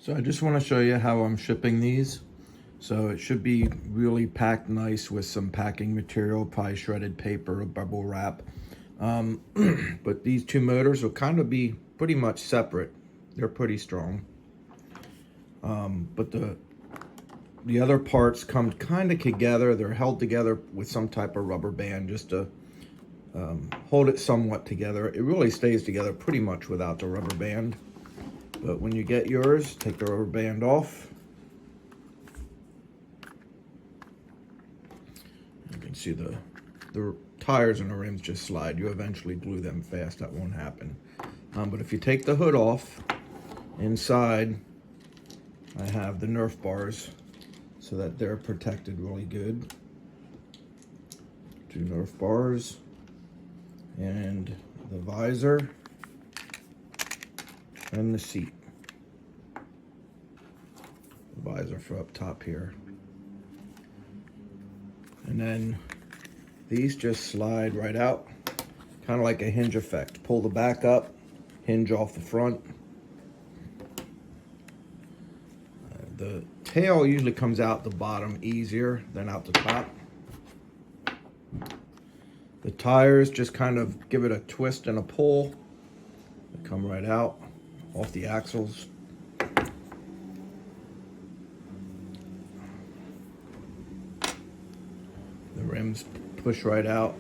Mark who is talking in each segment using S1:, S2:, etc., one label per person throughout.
S1: So I just want to show you how I'm shipping these. So it should be really packed nice with some packing material, probably shredded paper or bubble wrap. But these two motors will kind of be pretty much separate. They're pretty strong. But the other parts come kind of together. They're held together with some type of rubber band just to hold it somewhat together. It really stays together pretty much without the rubber band. But when you get yours, take the rubber band off. You can see the tires and the rims just slide. You eventually glue them fast, that won't happen. But if you take the hood off, inside I have the Nerf bars so that they're protected really good. Two Nerf bars and the visor and the seat. The visor for up top here. And then these just slide right out, kind of like a hinge effect. Pull the back up, hinge off the front. The tail usually comes out the bottom easier than out the top. The tires just kind of give it a twist and a pull. They come right out off the axles. The rims push right out.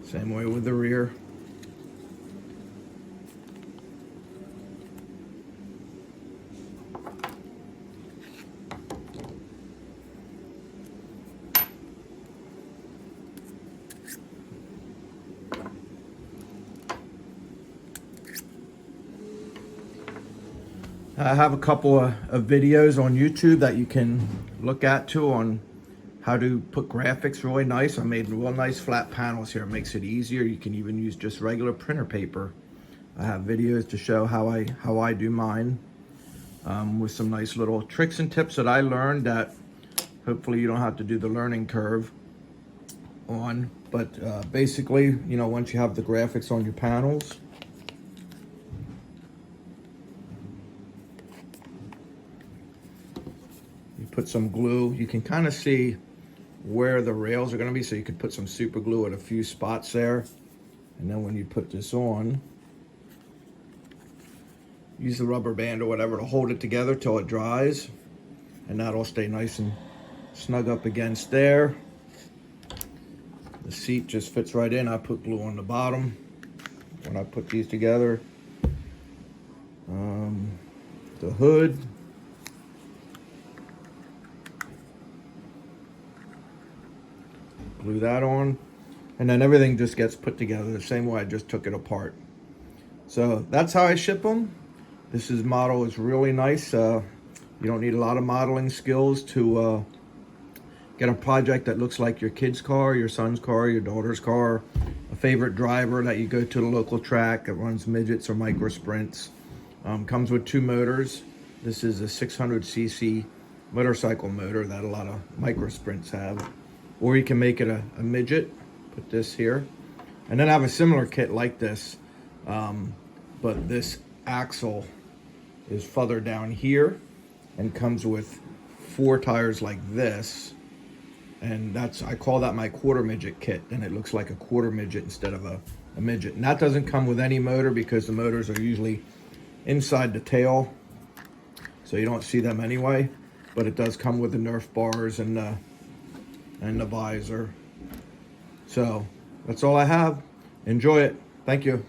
S1: Same way with the rear. I have a couple of videos on YouTube that you can look at too on how to put graphics really nice. I made real nice flat panels here. It makes it easier. You can even use just regular printer paper. I have videos to show how I do mine with some nice little tricks and tips that I learned that hopefully you don't have to do the learning curve on. But basically, you know, once you have the graphics on your panels, you put some glue. You can kind of see where the rails are going to be, so you could put some super glue at a few spots there. And then when you put this on, use the rubber band or whatever to hold it together till it dries, and that'll stay nice and snug up against there. The seat just fits right in. I put glue on the bottom when I put these together. The hood, glue that on, and then everything just gets put together the same way I just took it apart. So that's how I ship them. This model is really nice. You don't need a lot of modeling skills to get a project that looks like your kid's car, your son's car, your daughter's car, a favorite driver that you go to the local track that runs midgets or micro sprints. Comes with two motors. This is a 600cc motorcycle motor that a lot of micro sprints have. Or you can make it a midget, put this here. And then I have a similar kit like this, but this axle is further down here and comes with 4 tires like this. And I call that my quarter midget kit, and it looks like a quarter midget instead of a midget. And that doesn't come with any motor because the motors are usually inside the tail, so you don't see them anyway. But it does come with the Nerf bars and the visor. So that's all I have. Enjoy it. Thank you.